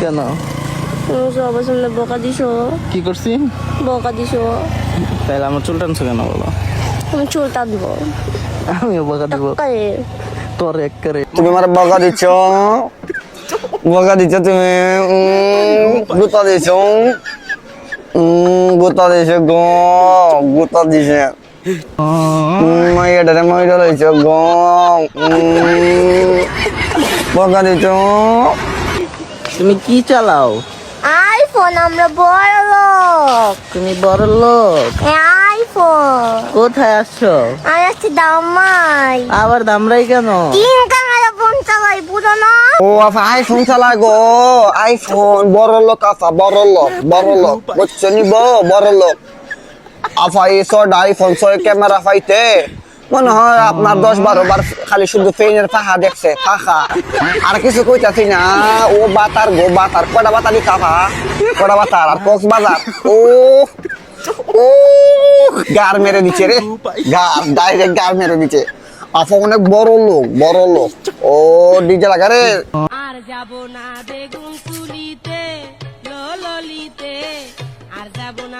কেন? তুমি সবার সামনে বকা দিছো। কি করছি? বকা দিছো। তাহলে আমার চুল টানছো কেন বলো? তুমি চুল টানবো। আমিও বকা দিব কারে? তোর এক করে। তুমি আমার বকা দিচ্ছ, বকা দিচ্ছ তুমি, গুতা দিছ, গুতা দিছে গো, গুতা দিছে মাইয়াটারে মাইরা লইছ গো, বকা দিছ। তুমি কি চালাও? আইফোন, আমরা বড় লোক। তুমি বড় লোক? আইফোন। কোথায় আসছো? আর আছে দামাই। আবার দামরাই কেন? তিন ক্যামেরা ফোন চালাই বুঝো না? ও আফা আইফোন চালায় গো, আইফোন, বড় লোক আফা, বড় লোক, বড় লোক, বুঝছো নিব, বড় লোক। আফা এই ছয়টা আইফোন, 6 ক্যামেরা পাইতে মনে হয় আপনার 10-12 বার খালি শুধু ফেনের ফাঁকা দেখছে, ফাঁকা, আর কিছু কইতাছি না। ও বাতার গো বাতার, কয়টা বাতার দিতা ফা, কয়টা বাতার, আর কক্সবাজার, ও ও গার মেরে দিচ্ছে রে, গার ডাইরেক্ট গার মেরে দিচ্ছে। আফা অনেক বড় লোক, বড় লোক। ও ডিজে লাগা রে। আর যাব না বেগুন তুলিতে ললিতে, আর যাব না